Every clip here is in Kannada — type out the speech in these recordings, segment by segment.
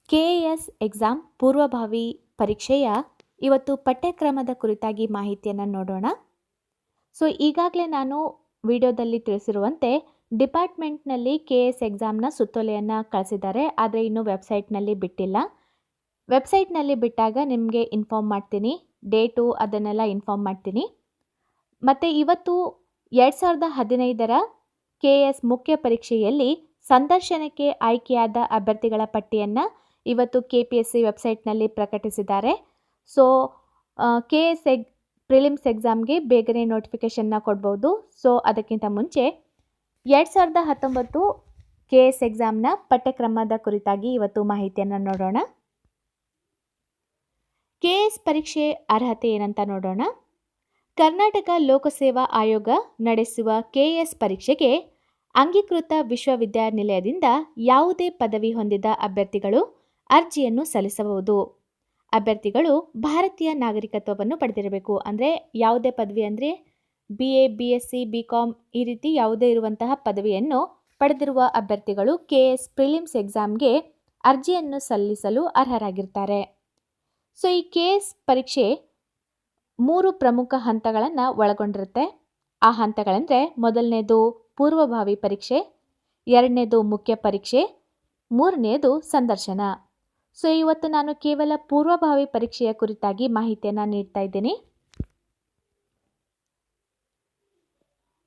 ಕೆಎಎಸ್ ಎಕ್ಸಾಮ್ ಪೂರ್ವಭಾವಿ ಪರೀಕ್ಷೆಯ ಇವತ್ತು ಪಠ್ಯಕ್ರಮದ ಕುರಿತಾಗಿ ಮಾಹಿತಿಯನ್ನು ನೋಡೋಣ. ಈಗಾಗಲೇ ನಾನು ವಿಡಿಯೋದಲ್ಲಿ ತಿಳಿಸಿರುವಂತೆ ಡಿಪಾರ್ಟ್ಮೆಂಟ್ನಲ್ಲಿ ಕೆಎಎಸ್ ಎಕ್ಸಾಮ್ನ ಸುತ್ತೋಲೆಯನ್ನು ಕಳಿಸಿದ್ದಾರೆ. ಆದರೆ ಇನ್ನೂ ವೆಬ್ಸೈಟ್ನಲ್ಲಿ ಬಿಟ್ಟಿಲ್ಲ. ವೆಬ್ಸೈಟ್ನಲ್ಲಿ ಬಿಟ್ಟಾಗ ನಿಮಗೆ ಇನ್ಫಾರ್ಮ್ ಮಾಡ್ತೀನಿ, ಡೇಟು ಅದನ್ನೆಲ್ಲ ಇನ್ಫಾರ್ಮ್ ಮಾಡ್ತೀನಿ. ಮತ್ತು ಇವತ್ತು 2015ರ ಕೆಎಎಸ್ ಮುಖ್ಯ ಪರೀಕ್ಷೆಯಲ್ಲಿ ಸಂದರ್ಶನಕ್ಕೆ ಆಯ್ಕೆಯಾದ ಅಭ್ಯರ್ಥಿಗಳ ಪಟ್ಟಿಯನ್ನು ಇವತ್ತು KPSC ವೆಬ್ಸೈಟ್ನಲ್ಲಿ ಪ್ರಕಟಿಸಿದ್ದಾರೆ. ಕೆಎಎಸ್ ಪ್ರಿಲಿಮ್ಸ್ ಎಕ್ಸಾಮ್ಗೆ ಬೇಗನೆ ನೋಟಿಫಿಕೇಷನ್ನ ಕೊಡ್ಬೋದು. ಅದಕ್ಕಿಂತ ಮುಂಚೆ 2019 ಕೆಎಎಸ್ ಎಕ್ಸಾಮ್ನ ಪಠ್ಯಕ್ರಮದ ಕುರಿತಾಗಿ ಇವತ್ತು ಮಾಹಿತಿಯನ್ನು ನೋಡೋಣ. ಕೆಎಎಸ್ ಪರೀಕ್ಷೆ ಅರ್ಹತೆ ಏನಂತ ನೋಡೋಣ. ಕರ್ನಾಟಕ ಲೋಕಸೇವಾ ಆಯೋಗ ನಡೆಸುವ ಕೆಎಎಸ್ ಪರೀಕ್ಷೆಗೆ ಅಂಗೀಕೃತ ವಿಶ್ವವಿದ್ಯಾನಿಲಯದಿಂದ ಯಾವುದೇ ಪದವಿ ಹೊಂದಿದ ಅಭ್ಯರ್ಥಿಗಳು ಅರ್ಜಿಯನ್ನು ಸಲ್ಲಿಸಬಹುದು. ಅಭ್ಯರ್ಥಿಗಳು ಭಾರತೀಯ ನಾಗರಿಕತ್ವವನ್ನು ಪಡೆದಿರಬೇಕು. ಅಂದರೆ ಯಾವುದೇ ಪದವಿ ಅಂದರೆ BA, BSc, BCom ಈ ರೀತಿ ಯಾವುದೇ ಇರುವಂತಹ ಪದವಿಯನ್ನು ಪಡೆದಿರುವ ಅಭ್ಯರ್ಥಿಗಳು ಕೆಎಎಸ್ ಪ್ರಿಲಿಮ್ಸ್ ಎಕ್ಸಾಮ್ಗೆ ಅರ್ಜಿಯನ್ನು ಸಲ್ಲಿಸಲು ಅರ್ಹರಾಗಿರ್ತಾರೆ. ಈ ಕೆಎಎಸ್ ಪರೀಕ್ಷೆ 3 ಪ್ರಮುಖ ಹಂತಗಳನ್ನು ಒಳಗೊಂಡಿರುತ್ತೆ. ಆ ಹಂತಗಳೆಂದರೆ ಮೊದಲನೇದು ಪೂರ್ವಭಾವಿ ಪರೀಕ್ಷೆ, ಎರಡನೇದು ಮುಖ್ಯ ಪರೀಕ್ಷೆ, ಮೂರನೆಯದು ಸಂದರ್ಶನ. ಇವತ್ತು ನಾನು ಕೇವಲ ಪೂರ್ವಭಾವಿ ಪರೀಕ್ಷೆಯ ಕುರಿತಾಗಿ ಮಾಹಿತಿಯನ್ನು ನೀಡ್ತಾ ಇದ್ದೀನಿ.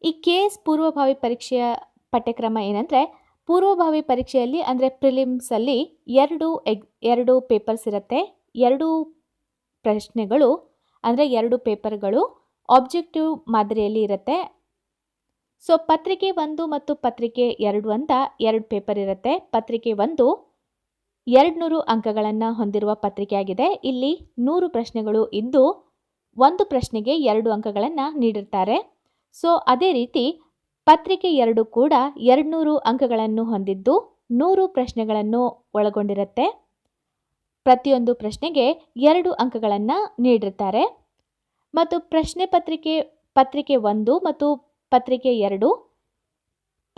ಈ ಕೆಎಎಸ್ ಪೂರ್ವಭಾವಿ ಪರೀಕ್ಷೆಯ ಪಠ್ಯಕ್ರಮ ಏನಂದರೆ, ಪೂರ್ವಭಾವಿ ಪರೀಕ್ಷೆಯಲ್ಲಿ ಅಂದರೆ ಪ್ರಿಲಿಮ್ಸಲ್ಲಿ ಎರಡು ಪೇಪರ್ಸ್ ಇರುತ್ತೆ. 2 ಪ್ರಶ್ನೆಗಳು ಅಂದರೆ 2 ಪೇಪರ್ಗಳು ಆಬ್ಜೆಕ್ಟಿವ್ ಮಾದರಿಯಲ್ಲಿ ಇರುತ್ತೆ. ಪತ್ರಿಕೆ 1 ಮತ್ತು ಪತ್ರಿಕೆ 2 ಅಂತ 2 ಪೇಪರ್ ಇರುತ್ತೆ. ಪತ್ರಿಕೆ 1 200 ಅಂಕಗಳನ್ನು ಹೊಂದಿರುವ ಪತ್ರಿಕೆಯಾಗಿದೆ. ಇಲ್ಲಿ 100 ಪ್ರಶ್ನೆಗಳು ಇದ್ದು ಒಂದು ಪ್ರಶ್ನೆಗೆ 2 ಅಂಕಗಳನ್ನು ನೀಡಿರ್ತಾರೆ. ಅದೇ ರೀತಿ ಪತ್ರಿಕೆ 2 ಕೂಡ 200 ಅಂಕಗಳನ್ನು ಹೊಂದಿದ್ದು 100 ಪ್ರಶ್ನೆಗಳನ್ನು ಒಳಗೊಂಡಿರುತ್ತೆ. ಪ್ರತಿಯೊಂದು ಪ್ರಶ್ನೆಗೆ 2 ಅಂಕಗಳನ್ನು ನೀಡಿರ್ತಾರೆ. ಮತ್ತು ಪ್ರಶ್ನೆ ಪತ್ರಿಕೆ 1 ಮತ್ತು ಪತ್ರಿಕೆ 2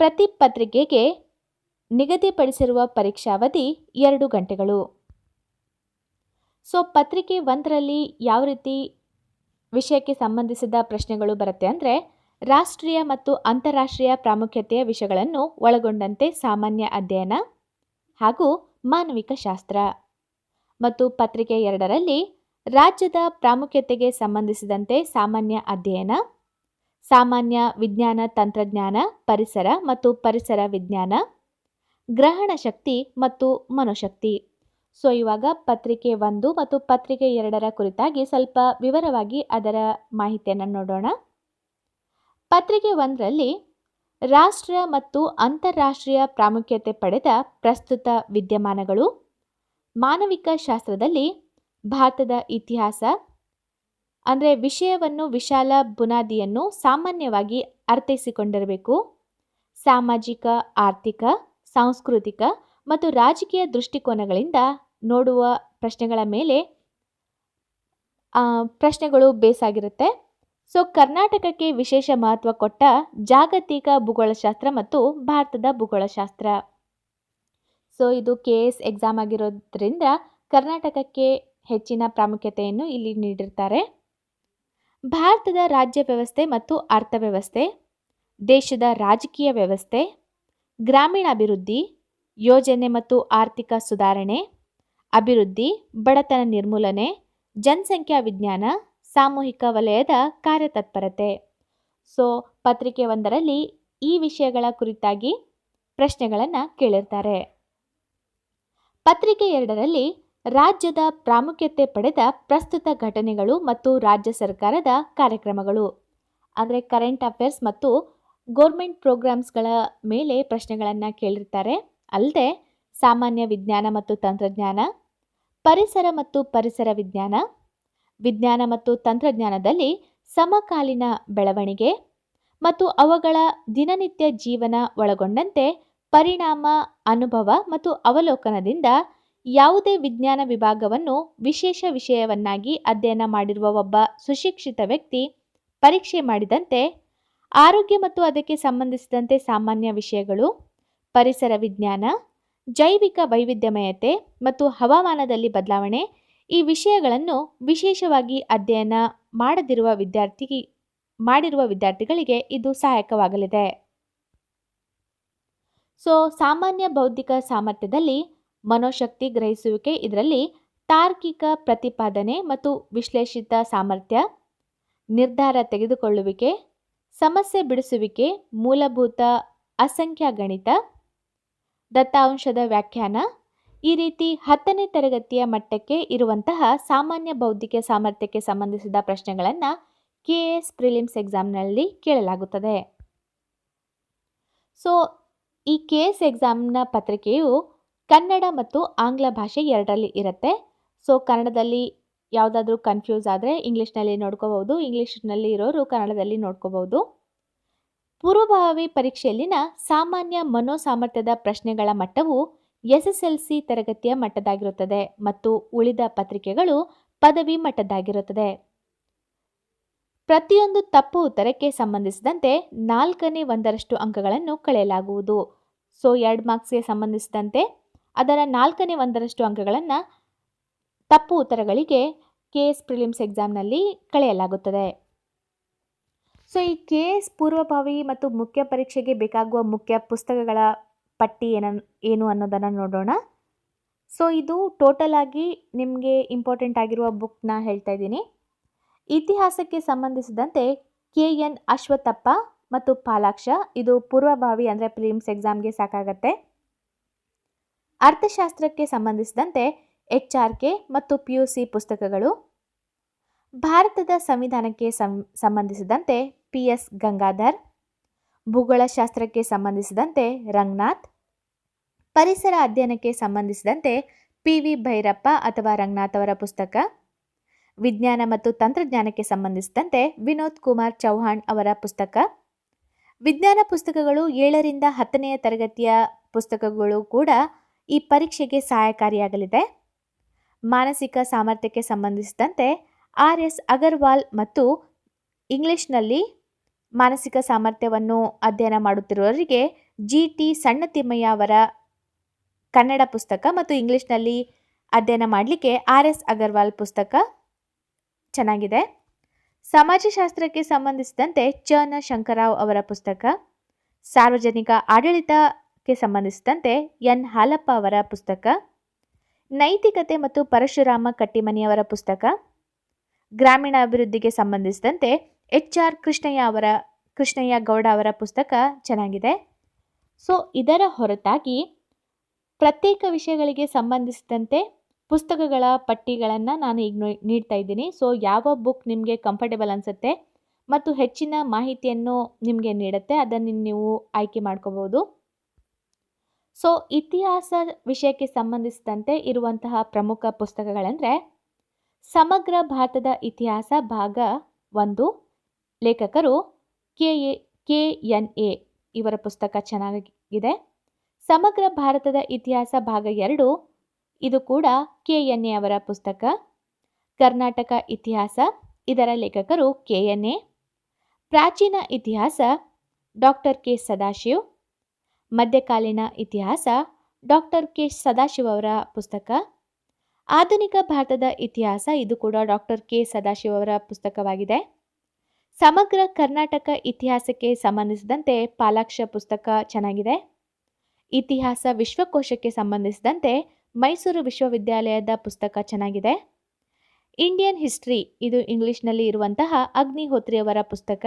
ಪ್ರತಿ ಪತ್ರಿಕೆಗೆ ನಿಗದಿಪಡಿಸಿರುವ ಪರೀಕ್ಷಾವಧಿ 2 ಗಂಟೆಗಳು. ಪತ್ರಿಕೆ 1ರಲ್ಲಿ ಯಾವ ರೀತಿ ವಿಷಯಕ್ಕೆ ಸಂಬಂಧಿಸಿದ ಪ್ರಶ್ನೆಗಳು ಬರುತ್ತೆ ಅಂದರೆ, ರಾಷ್ಟ್ರೀಯ ಮತ್ತು ಅಂತಾರಾಷ್ಟ್ರೀಯ ಪ್ರಾಮುಖ್ಯತೆಯ ವಿಷಯಗಳನ್ನು ಒಳಗೊಂಡಂತೆ ಸಾಮಾನ್ಯ ಅಧ್ಯಯನ ಹಾಗೂ ಮಾನವಿಕ ಶಾಸ್ತ್ರ. ಮತ್ತು ಪತ್ರಿಕೆ 2ರಲ್ಲಿ ರಾಜ್ಯದ ಪ್ರಾಮುಖ್ಯತೆಗೆ ಸಂಬಂಧಿಸಿದಂತೆ ಸಾಮಾನ್ಯ ಅಧ್ಯಯನ, ಸಾಮಾನ್ಯ ವಿಜ್ಞಾನ ತಂತ್ರಜ್ಞಾನ, ಪರಿಸರ ಮತ್ತು ಪರಿಸರ ವಿಜ್ಞಾನ, ಗ್ರಹಣ ಶಕ್ತಿ ಮತ್ತು ಮನೋಶಕ್ತಿ. ಇವಾಗ ಪತ್ರಿಕೆ 1 ಮತ್ತು ಪತ್ರಿಕೆ 2ರ ಕುರಿತಾಗಿ ಸ್ವಲ್ಪ ವಿವರವಾಗಿ ಅದರ ಮಾಹಿತಿಯನ್ನು ನೋಡೋಣ. ಪತ್ರಿಕೆ 1ರಲ್ಲಿ ರಾಷ್ಟ್ರ ಮತ್ತು ಅಂತಾರಾಷ್ಟ್ರೀಯ ಪ್ರಾಮುಖ್ಯತೆ ಪಡೆದ ಪ್ರಸ್ತುತ ವಿದ್ಯಮಾನಗಳು, ಮಾನವಿಕ ಶಾಸ್ತ್ರದಲ್ಲಿ ಭಾರತದ ಇತಿಹಾಸ ಅಂದರೆ ವಿಷಯವನ್ನು ವಿಶಾಲ ಬುನಾದಿಯನ್ನು ಸಾಮಾನ್ಯವಾಗಿ ಅರ್ಥೈಸಿಕೊಂಡಿರಬೇಕು. ಸಾಮಾಜಿಕ, ಆರ್ಥಿಕ, ಸಾಂಸ್ಕೃತಿಕ ಮತ್ತು ರಾಜಕೀಯ ದೃಷ್ಟಿಕೋನಗಳಿಂದ ನೋಡುವ ಪ್ರಶ್ನೆಗಳ ಮೇಲೆ ಪ್ರಶ್ನೆಗಳು ಬೇಸಾಗಿರುತ್ತೆ. ಕರ್ನಾಟಕಕ್ಕೆ ವಿಶೇಷ ಮಹತ್ವ ಕೊಟ್ಟ ಜಾಗತಿಕ ಭೂಗೋಳಶಾಸ್ತ್ರ ಮತ್ತು ಭಾರತದ ಭೂಗೋಳಶಾಸ್ತ್ರ. ಇದು ಕೆಎಎಸ್ ಎಕ್ಸಾಮ್ ಆಗಿರೋದ್ರಿಂದ ಕರ್ನಾಟಕಕ್ಕೆ ಹೆಚ್ಚಿನ ಪ್ರಾಮುಖ್ಯತೆಯನ್ನು ಇಲ್ಲಿ ನೀಡಿರ್ತಾರೆ. ಭಾರತದ ರಾಜ್ಯ ವ್ಯವಸ್ಥೆ ಮತ್ತು ಅರ್ಥವ್ಯವಸ್ಥೆ, ದೇಶದ ರಾಜಕೀಯ ವ್ಯವಸ್ಥೆ, ಗ್ರಾಮೀಣಾಭಿವೃದ್ಧಿ, ಯೋಜನೆ ಮತ್ತು ಆರ್ಥಿಕ ಸುಧಾರಣೆ, ಅಭಿವೃದ್ಧಿ, ಬಡತನ ನಿರ್ಮೂಲನೆ, ಜನಸಂಖ್ಯಾ ವಿಜ್ಞಾನ, ಸಾಮೂಹಿಕ ವಲಯದ ಕಾರ್ಯತತ್ಪರತೆ. ಪತ್ರಿಕೆ 1ರಲ್ಲಿ ಈ ವಿಷಯಗಳ ಕುರಿತಾಗಿ ಪ್ರಶ್ನೆಗಳನ್ನು ಕೇಳಿರ್ತಾರೆ. ಪತ್ರಿಕೆ 2ರಲ್ಲಿ ರಾಜ್ಯದ ಪ್ರಾಮುಖ್ಯತೆ ಪಡೆದ ಪ್ರಸ್ತುತ ಘಟನೆಗಳು ಮತ್ತು ರಾಜ್ಯ ಸರ್ಕಾರದ ಕಾರ್ಯಕ್ರಮಗಳು ಅಂದರೆ ಕರೆಂಟ್ ಅಫೇರ್ಸ್ ಮತ್ತು ಗೌರ್ಮೆಂಟ್ ಪ್ರೋಗ್ರಾಮ್ಸ್ಗಳ ಮೇಲೆ ಪ್ರಶ್ನೆಗಳನ್ನು ಕೇಳಿರ್ತಾರೆ. ಅಲ್ಲದೆ ಸಾಮಾನ್ಯ ವಿಜ್ಞಾನ ಮತ್ತು ತಂತ್ರಜ್ಞಾನ, ಪರಿಸರ ಮತ್ತು ಪರಿಸರ ವಿಜ್ಞಾನ, ವಿಜ್ಞಾನ ಮತ್ತು ತಂತ್ರಜ್ಞಾನದಲ್ಲಿ ಸಮಕಾಲೀನ ಬೆಳವಣಿಗೆ ಮತ್ತು ಅವುಗಳ ದಿನನಿತ್ಯ ಜೀವನ ಒಳಗೊಂಡಂತೆ ಪರಿಣಾಮ, ಅನುಭವ ಮತ್ತು ಅವಲೋಕನದಿಂದ ಯಾವುದೇ ವಿಜ್ಞಾನ ವಿಭಾಗವನ್ನು ವಿಶೇಷ ವಿಷಯವನ್ನಾಗಿ ಅಧ್ಯಯನ ಮಾಡಿರುವ ಒಬ್ಬ ಸುಶಿಕ್ಷಿತ ವ್ಯಕ್ತಿ ಪರೀಕ್ಷೆ ಮಾಡಿದಂತೆ ಆರೋಗ್ಯ ಮತ್ತು ಅದಕ್ಕೆ ಸಂಬಂಧಿಸಿದಂತೆ ಸಾಮಾನ್ಯ ವಿಷಯಗಳು, ಪರಿಸರ ವಿಜ್ಞಾನ, ಜೈವಿಕ ವೈವಿಧ್ಯಮಯತೆ ಮತ್ತು ಹವಾಮಾನದಲ್ಲಿ ಬದಲಾವಣೆ ಈ ವಿಷಯಗಳನ್ನು ವಿಶೇಷವಾಗಿ ಅಧ್ಯಯನ ಮಾಡಿರುವ ವಿದ್ಯಾರ್ಥಿಗಳಿಗೆ ಇದು ಸಹಾಯಕವಾಗಲಿದೆ. ಸೊ ಸಾಮಾನ್ಯ ಬೌದ್ಧಿಕ ಸಾಮರ್ಥ್ಯದಲ್ಲಿ ಮನೋಶಕ್ತಿ ಗ್ರಹಿಸುವಿಕೆ, ಇದರಲ್ಲಿ ತಾರ್ಕಿಕ ಪ್ರತಿಪಾದನೆ ಮತ್ತು ವಿಶ್ಲೇಷಿತ ಸಾಮರ್ಥ್ಯ, ನಿರ್ಧಾರ ತೆಗೆದುಕೊಳ್ಳುವಿಕೆ, ಸಮಸ್ಯೆ ಬಿಡಿಸುವಿಕೆ, ಮೂಲಭೂತ ಅಸಂಖ್ಯ ಗಣಿತ, ದತ್ತಾಂಶದ ವ್ಯಾಖ್ಯಾನ, ಈ ರೀತಿ 10ನೇ ತರಗತಿಯ ಮಟ್ಟಕ್ಕೆ ಇರುವಂತಹ ಸಾಮಾನ್ಯ ಬೌದ್ಧಿಕ ಸಾಮರ್ಥ್ಯಕ್ಕೆ ಸಂಬಂಧಿಸಿದ ಪ್ರಶ್ನೆಗಳನ್ನು KS ಪ್ರಿಲಿಮ್ಸ್ ಎಕ್ಸಾಮ್ನಲ್ಲಿ ಕೇಳಲಾಗುತ್ತದೆ. ಸೊ ಈ KS ಎಕ್ಸಾಮ್ನ ಪತ್ರಿಕೆಯು ಕನ್ನಡ ಮತ್ತು ಆಂಗ್ಲ ಭಾಷೆ ಎರಡರಲ್ಲಿ ಇರುತ್ತೆ. ಸೊ ಕನ್ನಡದಲ್ಲಿ ಯಾವುದಾದ್ರೂ ಕನ್ಫ್ಯೂಸ್ ಆದರೆ ಇಂಗ್ಲೀಷ್ನಲ್ಲಿ ನೋಡ್ಕೋಬಹುದು, ಇಂಗ್ಲೀಷ್ನಲ್ಲಿ ಇರೋರು ಕನ್ನಡದಲ್ಲಿ ನೋಡ್ಕೋಬಹುದು. ಪೂರ್ವಭಾವಿ ಪರೀಕ್ಷೆಯಲ್ಲಿನ ಸಾಮಾನ್ಯ ಮನೋಸಾಮರ್ಥ್ಯದ ಪ್ರಶ್ನೆಗಳ ಮಟ್ಟವು SSLC ತರಗತಿಯ ಮಟ್ಟದಾಗಿರುತ್ತದೆ ಮತ್ತು ಉಳಿದ ಪತ್ರಿಕೆಗಳು ಪದವಿ ಮಟ್ಟದಾಗಿರುತ್ತದೆ. ಪ್ರತಿಯೊಂದು ತಪ್ಪು ಉತ್ತರಕ್ಕೆ ಸಂಬಂಧಿಸಿದಂತೆ 1/4 ಅಂಕಗಳನ್ನು ಕಳೆಯಲಾಗುವುದು. ಸೊ 2 ಮಾರ್ಕ್ಸ್ಗೆ ಸಂಬಂಧಿಸಿದಂತೆ ಅದರ 1/4 ಅಂಕಗಳನ್ನು ತಪ್ಪು ಉತ್ತರಗಳಿಗೆ KS ಪ್ರಿಲಿಮ್ಸ್ ಎಕ್ಸಾಮ್ನಲ್ಲಿ ಕಳೆಯಲಾಗುತ್ತದೆ. ಸೊ ಈ KS ಪೂರ್ವಭಾವಿ ಮತ್ತು ಮುಖ್ಯ ಪರೀಕ್ಷೆಗೆ ಬೇಕಾಗುವ ಮುಖ್ಯ ಪುಸ್ತಕಗಳ ಪಟ್ಟಿ ಏನು ಅನ್ನೋದನ್ನು ನೋಡೋಣ. ಸೊ ಇದು ಟೋಟಲ್ ಆಗಿ ನಿಮಗೆ ಇಂಪಾರ್ಟೆಂಟ್ ಆಗಿರುವ ಬುಕ್ನ ಹೇಳ್ತಾ ಇದ್ದೀನಿ. ಇತಿಹಾಸಕ್ಕೆ ಸಂಬಂಧಿಸಿದಂತೆ KN ಅಶ್ವತ್ಥಪ್ಪ ಮತ್ತು ಪಾಲಾಕ್ಷ, ಇದು ಪೂರ್ವಭಾವಿ ಅಂದರೆ ಪ್ರಿಲಿಮ್ಸ್ ಎಕ್ಸಾಮ್ಗೆ ಸಾಕಾಗತ್ತೆ. ಅರ್ಥಶಾಸ್ತ್ರಕ್ಕೆ ಸಂಬಂಧಿಸಿದಂತೆ HRK ಮತ್ತು PUC ಪುಸ್ತಕಗಳು. ಭಾರತದ ಸಂವಿಧಾನಕ್ಕೆ ಸಂಬಂಧಿಸಿದಂತೆ PS ಗಂಗಾಧರ್. ಭೂಗೋಳಶಾಸ್ತ್ರಕ್ಕೆ ಸಂಬಂಧಿಸಿದಂತೆ ರಂಗನಾಥ್. ಪರಿಸರ ಅಧ್ಯಯನಕ್ಕೆ ಸಂಬಂಧಿಸಿದಂತೆ PV ಭೈರಪ್ಪ ಅಥವಾ ರಂಗನಾಥ್ ಅವರ ಪುಸ್ತಕ. ವಿಜ್ಞಾನ ಮತ್ತು ತಂತ್ರಜ್ಞಾನಕ್ಕೆ ಸಂಬಂಧಿಸಿದಂತೆ ವಿನೋದ್ ಕುಮಾರ್ ಚೌಹಾಣ್ ಅವರ ಪುಸ್ತಕ. ವಿಜ್ಞಾನ ಪುಸ್ತಕಗಳು 7ರಿಂದ 10ನೇ ತರಗತಿಯ ಪುಸ್ತಕಗಳು ಕೂಡ ಈ ಪರೀಕ್ಷೆಗೆ ಸಹಾಯಕಾರಿಯಾಗಲಿದೆ. ಮಾನಸಿಕ ಸಾಮರ್ಥ್ಯಕ್ಕೆ ಸಂಬಂಧಿಸಿದಂತೆ RS ಅಗರ್ವಾಲ್ ಮತ್ತು ಇಂಗ್ಲಿಷ್ನಲ್ಲಿ ಮಾನಸಿಕ ಸಾಮರ್ಥ್ಯವನ್ನು ಅಧ್ಯಯನ ಮಾಡುತ್ತಿರುವವರಿಗೆ GT ಸಣ್ಣತಿಮ್ಮಯ್ಯ ಅವರ ಕನ್ನಡ ಪುಸ್ತಕ ಮತ್ತು ಇಂಗ್ಲಿಷ್ನಲ್ಲಿ ಅಧ್ಯಯನ ಮಾಡಲಿಕ್ಕೆ RS ಅಗರ್ವಾಲ್ ಪುಸ್ತಕ ಚೆನ್ನಾಗಿದೆ. ಸಮಾಜಶಾಸ್ತ್ರಕ್ಕೆ ಸಂಬಂಧಿಸಿದಂತೆ ನ ಶಂಕರರಾವ್ ಅವರ ಪುಸ್ತಕ. ಸಾರ್ವಜನಿಕ ಆಡಳಿತಕ್ಕೆ ಸಂಬಂಧಿಸಿದಂತೆ N ಹಾಲಪ್ಪ ಅವರ ಪುಸ್ತಕ. ನೈತಿಕತೆ ಮತ್ತು ಪರಶುರಾಮ ಕಟ್ಟಿಮನಿಯವರ ಪುಸ್ತಕ. ಗ್ರಾಮೀಣ ಅಭಿವೃದ್ಧಿಗೆ ಸಂಬಂಧಿಸಿದಂತೆ HR ಕೃಷ್ಣಯ್ಯ ಗೌಡ ಅವರ ಪುಸ್ತಕ ಚೆನ್ನಾಗಿದೆ. ಸೊ ಇದರ ಹೊರತಾಗಿ ಪ್ರತ್ಯೇಕ ವಿಷಯಗಳಿಗೆ ಸಂಬಂಧಿಸಿದಂತೆ ಪುಸ್ತಕಗಳ ಪಟ್ಟಿಗಳನ್ನು ನಾನು ಈಗ ನೀಡ್ತಾ ಇದ್ದೀನಿ. ಸೊ ಯಾವ ಬುಕ್ ನಿಮಗೆ ಕಂಫರ್ಟೇಬಲ್ ಅನಿಸುತ್ತೆ ಮತ್ತು ಹೆಚ್ಚಿನ ಮಾಹಿತಿಯನ್ನು ನಿಮಗೆ ನೀಡುತ್ತೆ ಅದನ್ನು ನೀವು ಆಯ್ಕೆ ಮಾಡ್ಕೋಬೋದು. ಸೊ ಇತಿಹಾಸ ವಿಷಯಕ್ಕೆ ಸಂಬಂಧಿಸಿದಂತೆ ಇರುವಂತಹ ಪ್ರಮುಖ ಪುಸ್ತಕಗಳೆಂದರೆ ಸಮಗ್ರ ಭಾರತದ ಇತಿಹಾಸ ಭಾಗ 1, ಲೇಖಕರು KNA ಇವರ ಪುಸ್ತಕ ಚೆನ್ನಾಗಿದೆ. ಸಮಗ್ರ ಭಾರತದ ಇತಿಹಾಸ ಭಾಗ 2, ಇದು ಕೂಡ KNA ಅವರ ಪುಸ್ತಕ. ಕರ್ನಾಟಕ ಇತಿಹಾಸ, ಇದರ ಲೇಖಕರು KNA. ಪ್ರಾಚೀನ ಇತಿಹಾಸ ಡಾಕ್ಟರ್ K ಸದಾಶಿವ್. ಮಧ್ಯಕಾಲೀನ ಇತಿಹಾಸ ಡಾಕ್ಟರ್ K ಸದಾಶಿವ್ ಅವರ ಪುಸ್ತಕ. ಆಧುನಿಕ ಭಾರತದ ಇತಿಹಾಸ, ಇದು ಕೂಡ ಡಾಕ್ಟರ್ K ಸದಾಶಿವ್ ಅವರ ಪುಸ್ತಕವಾಗಿದೆ. ಸಮಗ್ರ ಕರ್ನಾಟಕ ಇತಿಹಾಸಕ್ಕೆ ಸಂಬಂಧಿಸಿದಂತೆ ಪಾಲಾಕ್ಷ ಪುಸ್ತಕ ಚೆನ್ನಾಗಿದೆ. ಇತಿಹಾಸ ವಿಶ್ವಕೋಶಕ್ಕೆ ಸಂಬಂಧಿಸಿದಂತೆ ಮೈಸೂರು ವಿಶ್ವವಿದ್ಯಾಲಯದ ಪುಸ್ತಕ ಚೆನ್ನಾಗಿದೆ. ಇಂಡಿಯನ್ ಹಿಸ್ಟ್ರಿ, ಇದು ಇಂಗ್ಲಿಷ್ನಲ್ಲಿ ಇರುವಂತಹ ಅಗ್ನಿಹೋತ್ರಿಯವರ ಪುಸ್ತಕ.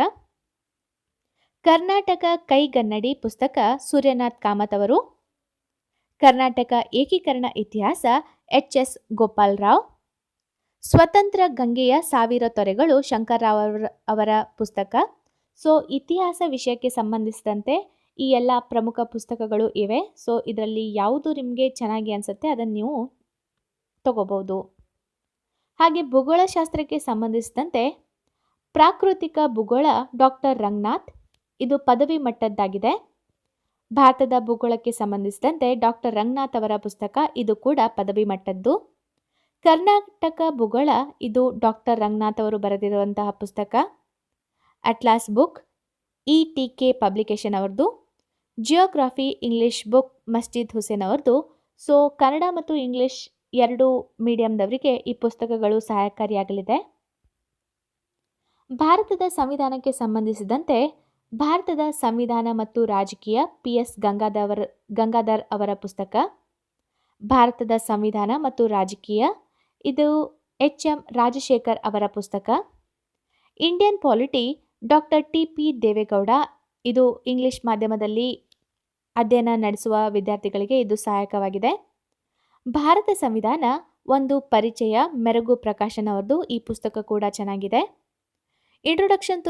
ಕರ್ನಾಟಕ ಕೈಗನ್ನಡಿ ಪುಸ್ತಕ ಸೂರ್ಯನಾಥ್ ಕಾಮತ್ ಅವರು. ಕರ್ನಾಟಕ ಏಕೀಕರಣ ಇತಿಹಾಸ HS ಗೋಪಾಲರಾವ್. ಸ್ವತಂತ್ರ ಗಂಗೆಯ 1000 ತೊರೆಗಳು ಶಂಕರರಾವ್ ಅವರ ಪುಸ್ತಕ. ಸೊ ಇತಿಹಾಸ ವಿಷಯಕ್ಕೆ ಸಂಬಂಧಿಸಿದಂತೆ ಈ ಎಲ್ಲ ಪ್ರಮುಖ ಪುಸ್ತಕಗಳು ಇವೆ. ಸೊ ಇದರಲ್ಲಿ ಯಾವುದು ನಿಮಗೆ ಚೆನ್ನಾಗಿ ಅನಿಸುತ್ತೆ ಅದನ್ನು ನೀವು ತಗೋಬಹುದು. ಹಾಗೆ ಭೂಗೋಳಶಾಸ್ತ್ರಕ್ಕೆ ಸಂಬಂಧಿಸಿದಂತೆ ಪ್ರಾಕೃತಿಕ ಭೂಗೋಳ ಡಾಕ್ಟರ್ ರಂಗನಾಥ್, ಇದು ಪದವಿ ಮಟ್ಟದ್ದಾಗಿದೆ. ಭಾರತದ ಭೂಗೋಳಕ್ಕೆ ಸಂಬಂಧಿಸಿದಂತೆ ಡಾಕ್ಟರ್ ರಂಗನಾಥ್ ಅವರ ಪುಸ್ತಕ, ಇದು ಕೂಡ ಪದವಿ ಮಟ್ಟದ್ದು. ಕರ್ನಾಟಕ ಭೂಗೋಳ, ಇದು ಡಾಕ್ಟರ್ ರಂಗನಾಥ್ ಅವರು ಬರೆದಿರುವಂತಹ ಪುಸ್ತಕ. ಅಟ್ಲಾಸ್ ಬುಕ್ ETK ಪಬ್ಲಿಕೇಶನ್ ಅವರದು. ಜಿಯೋಗ್ರಫಿ ಇಂಗ್ಲಿಷ್ ಬುಕ್ ಮಸ್ಜಿದ್ ಹುಸೇನ್ ಅವರದು. ಸೊ ಕನ್ನಡ ಮತ್ತು ಇಂಗ್ಲಿಷ್ ಎರಡು ಮೀಡಿಯಂದವರಿಗೆ ಈ ಪುಸ್ತಕಗಳು ಸಹಾಯಕಾರಿಯಾಗಲಿದೆ. ಭಾರತದ ಸಂವಿಧಾನಕ್ಕೆ ಸಂಬಂಧಿಸಿದಂತೆ ಭಾರತದ ಸಂವಿಧಾನ ಮತ್ತು ರಾಜಕೀಯ PS ಗಂಗಾಧರ್ ಅವರ ಪುಸ್ತಕ. ಭಾರತದ ಸಂವಿಧಾನ ಮತ್ತು ರಾಜಕೀಯ ಇದು HM ರಾಜಶೇಖರ್ ಅವರ ಪುಸ್ತಕ. Indian polity doctor TP Devegowda. ಇದು ಇಂಗ್ಲಿಷ್ ಮಾಧ್ಯಮದಲ್ಲಿ ಅಧ್ಯಯನ ನಡೆಸುವ ವಿದ್ಯಾರ್ಥಿಗಳಿಗೆ ಇದು ಸಹಾಯಕವಾಗಿದೆ. ಭಾರತ ಸಂವಿಧಾನ ಒಂದು ಪರಿಚಯ ಮೆರಗು ಪ್ರಕಾಶನ್ ಅವರದು. ಈ ಪುಸ್ತಕ ಕೂಡ ಚೆನ್ನಾಗಿದೆ. Introduction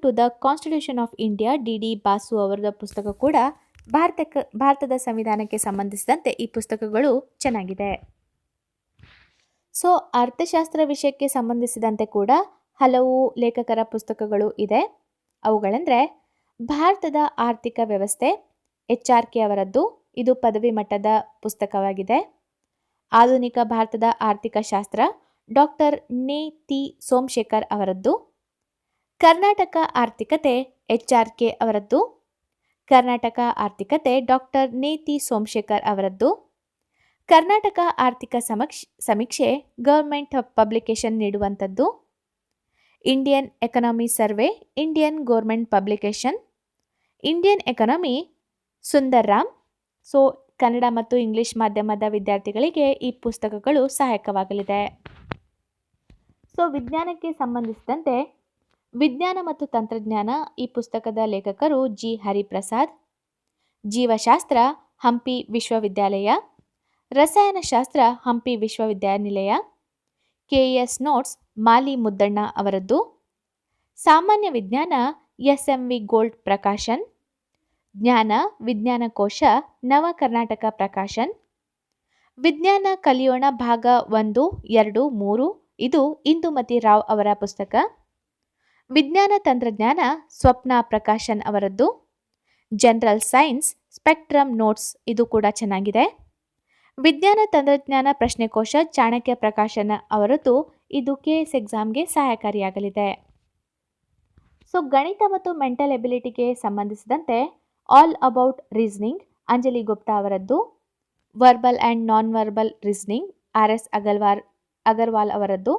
to the constitution of India DD Basu ಅವರ ಪುಸ್ತಕ ಕೂಡ ಭಾರತದ ಸಂವಿಧಾನಕ್ಕೆ ಸಂಬಂಧಿಸಿದಂತೆ ಈ ಪುಸ್ತಕಗಳು ಚೆನ್ನಾಗಿದೆ. ಸೊ ಅರ್ಥಶಾಸ್ತ್ರ ವಿಷಯಕ್ಕೆ ಸಂಬಂಧಿಸಿದಂತೆ ಕೂಡ ಹಲವು ಲೇಖಕರ ಪುಸ್ತಕಗಳು ಇದೆ. ಅವುಗಳೆಂದರೆ ಭಾರತದ ಆರ್ಥಿಕ ವ್ಯವಸ್ಥೆ HRK ಅವರದ್ದು. ಇದು ಪದವಿ ಮಟ್ಟದ ಪುಸ್ತಕವಾಗಿದೆ. ಆಧುನಿಕ ಭಾರತದ ಆರ್ಥಿಕ ಶಾಸ್ತ್ರ ಡಾಕ್ಟರ್ ನೆ.ತಿ. ಸೋಮಶೇಖರ್ ಅವರದ್ದು. ಕರ್ನಾಟಕ ಆರ್ಥಿಕತೆ HRK ಅವರದ್ದು. ಕರ್ನಾಟಕ ಆರ್ಥಿಕತೆ ಡಾಕ್ಟರ್ ನೆ.ತಿ. ಸೋಮಶೇಖರ್ ಅವರದ್ದು. ಕರ್ನಾಟಕ ಆರ್ಥಿಕ ಸಮೀಕ್ಷೆ ಗವರ್ಮೆಂಟ್ ಪಬ್ಲಿಕೇಶನ್ ನೀಡುವಂಥದ್ದು. Indian economy survey Indian government publication. Indian economy Sundaram. So Kannada ಮತ್ತು ಇಂಗ್ಲಿಷ್ ಮಾಧ್ಯಮದ ವಿದ್ಯಾರ್ಥಿಗಳಿಗೆ ಈ ಪುಸ್ತಕಗಳು ಸಹಾಯಕವಾಗಲಿದೆ. ಸೊ ವಿಜ್ಞಾನಕ್ಕೆ ಸಂಬಂಧಿಸಿದಂತೆ ವಿಜ್ಞಾನ ಮತ್ತು ತಂತ್ರಜ್ಞಾನ ಈ ಪುಸ್ತಕದ ಲೇಖಕರು G. ಹರಿಪ್ರಸಾದ್. ಜೀವಶಾಸ್ತ್ರ ಹಂಪಿ ವಿಶ್ವವಿದ್ಯಾಲಯ. ರಸಾಯನಶಾಸ್ತ್ರ ಹಂಪಿ ವಿಶ್ವವಿದ್ಯಾನಿಲಯ. KES ನೋಟ್ಸ್ ಮಾಲಿ ಮುದ್ದಣ್ಣ ಅವರದ್ದು. ಸಾಮಾನ್ಯ ವಿಜ್ಞಾನ SMV ಗೋಲ್ಡ್ ಪ್ರಕಾಶನ್. ಜ್ಞಾನ ವಿಜ್ಞಾನ ಕೋಶ ನವ ಕರ್ನಾಟಕ ಪ್ರಕಾಶನ್. ವಿಜ್ಞಾನ ಕಲಿಯೋಣ ಭಾಗ 1, 2, 3 ಇದು ಇಂದುಮತಿ ರಾವ್ ಅವರ ಪುಸ್ತಕ. ವಿಜ್ಞಾನ ತಂತ್ರಜ್ಞಾನ ಸ್ವಪ್ನ ಪ್ರಕಾಶನ್ ಅವರದ್ದು. ಜನರಲ್ ಸೈನ್ಸ್ ಸ್ಪೆಕ್ಟ್ರಮ್ ನೋಟ್ಸ್ ಇದು ಕೂಡ ಚೆನ್ನಾಗಿದೆ. ವಿಜ್ಞಾನ ತಂತ್ರಜ್ಞಾನ ಪ್ರಶ್ನೆಕೋಶ ಚಾಣಕ್ಯ ಪ್ರಕಾಶನ ಅವರದ್ದು. ಇದು KS ಎಕ್ಸಾಮ್ಗೆ ಸಹಾಯಕಾರಿಯಾಗಲಿದೆ. ಸೊ ಗಣಿತ ಮತ್ತು ಮೆಂಟಲ್ ಎಬಿಲಿಟಿಗೆ ಸಂಬಂಧಿಸಿದಂತೆ all about reasoning Anjali Gupta ಅವರದ್ದು. Verbal and non verbal reasoning RS Agarwal ಅವರದ್ದು.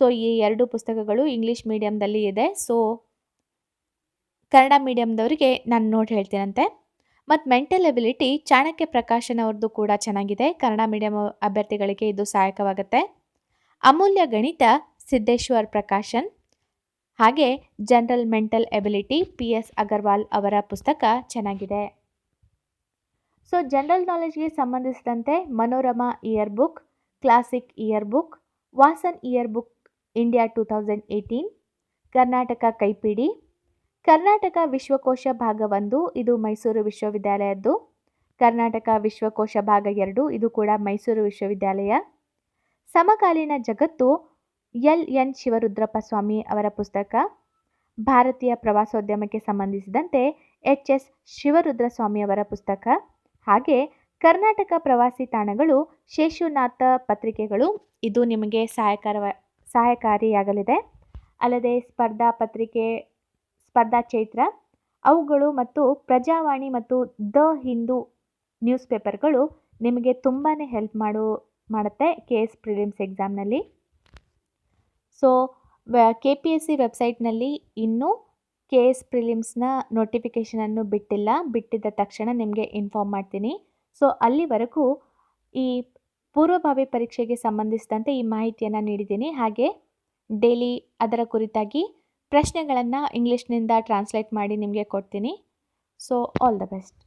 ಸೊ ಈ ಎರಡು ಪುಸ್ತಕಗಳು ಇಂಗ್ಲಿಷ್ ಮೀಡಿಯಂದಲ್ಲಿ ಇದೆ. ಸೊ ಕನ್ನಡ ಮೀಡಿಯಂದವರಿಗೆ ನಾನು ನೋಡಿ ಹೇಳ್ತೀನಂತೆ. ಮತ್ತು ಮೆಂಟಲ್ ಎಬಿಲಿಟಿ ಚಾಣಕ್ಯ ಪ್ರಕಾಶನ್ ಅವ್ರದ್ದು ಕೂಡ ಚೆನ್ನಾಗಿದೆ. ಕನ್ನಡ ಮೀಡಿಯಂ ಅಭ್ಯರ್ಥಿಗಳಿಗೆ ಇದು ಸಹಾಯಕವಾಗುತ್ತೆ. ಅಮೂಲ್ಯ ಗಣಿತ ಸಿದ್ದೇಶ್ವರ್ ಪ್ರಕಾಶನ್. ಹಾಗೆ general mental ability PS Agarwal ಅವರ ಪುಸ್ತಕ ಚೆನ್ನಾಗಿದೆ. ಸೊ ಜನರಲ್ ನಾಲೆಜ್ಗೆ ಸಂಬಂಧಿಸಿದಂತೆ Manorama year book, classic year book, Vasan year book India 2018, Karnataka ಕೈಪಿಡಿ, ಕರ್ನಾಟಕ ವಿಶ್ವಕೋಶ ಭಾಗ 1 ಇದು ಮೈಸೂರು ವಿಶ್ವವಿದ್ಯಾಲಯದ್ದು. ಕರ್ನಾಟಕ ವಿಶ್ವಕೋಶ ಭಾಗ 2 ಇದು ಕೂಡ ಮೈಸೂರು ವಿಶ್ವವಿದ್ಯಾಲಯ. ಸಮಕಾಲೀನ ಜಗತ್ತು LN ಶಿವರುದ್ರಪ್ಪ ಸ್ವಾಮಿ ಅವರ ಪುಸ್ತಕ. ಭಾರತೀಯ ಪ್ರವಾಸೋದ್ಯಮಕ್ಕೆ ಸಂಬಂಧಿಸಿದಂತೆ HS ಶಿವರುದ್ರ ಸ್ವಾಮಿ ಅವರ ಪುಸ್ತಕ. ಹಾಗೆ ಕರ್ನಾಟಕ ಪ್ರವಾಸಿ ತಾಣಗಳು ಶೇಷುನಾಥ ಪತ್ರಿಕೆಗಳು ಇದು ನಿಮಗೆ ಸಹಾಯಕಾರಿಯಾಗಲಿದೆ. ಅಲ್ಲದೆ ಸ್ಪರ್ಧಾ ಪತ್ರಿಕೆ, ಸ್ಪರ್ಧಾ ಚೈತ್ರ ಅವುಗಳು ಮತ್ತು ಪ್ರಜಾವಾಣಿ ಮತ್ತು ದ ಹಿಂದೂ ನ್ಯೂಸ್ ಪೇಪರ್ಗಳು ನಿಮಗೆ ತುಂಬಾ ಹೆಲ್ಪ್ ಮಾಡುತ್ತೆ KS ಪ್ರಿಲಿಮ್ಸ್ ಎಕ್ಸಾಮ್ನಲ್ಲಿ. ಸೊ KPSC ವೆಬ್ಸೈಟ್ನಲ್ಲಿ ಇನ್ನೂ KS ಪ್ರಿಲಿಮ್ಸ್ನ ನೋಟಿಫಿಕೇಷನನ್ನು ಬಿಟ್ಟಿಲ್ಲ. ಬಿಟ್ಟಿದ್ದ ತಕ್ಷಣ ನಿಮಗೆ ಇನ್ಫಾರ್ಮ್ ಮಾಡ್ತೀನಿ. ಸೊ ಅಲ್ಲಿವರೆಗೂ ಈ ಪೂರ್ವಭಾವಿ ಪರೀಕ್ಷೆಗೆ ಸಂಬಂಧಿಸಿದಂತೆ ಈ ಮಾಹಿತಿಯನ್ನು ನೀಡಿದ್ದೀನಿ. ಹಾಗೆ ಡೈಲಿ ಅದರ ಕುರಿತಾಗಿ ಪ್ರಶ್ನೆಗಳನ್ನು ಇಂಗ್ಲೀಷ್ನಿಂದ ಟ್ರಾನ್ಸ್ಲೇಟ್ ಮಾಡಿ ನಿಮಗೆ ಕೊಡ್ತೀನಿ. So all the best.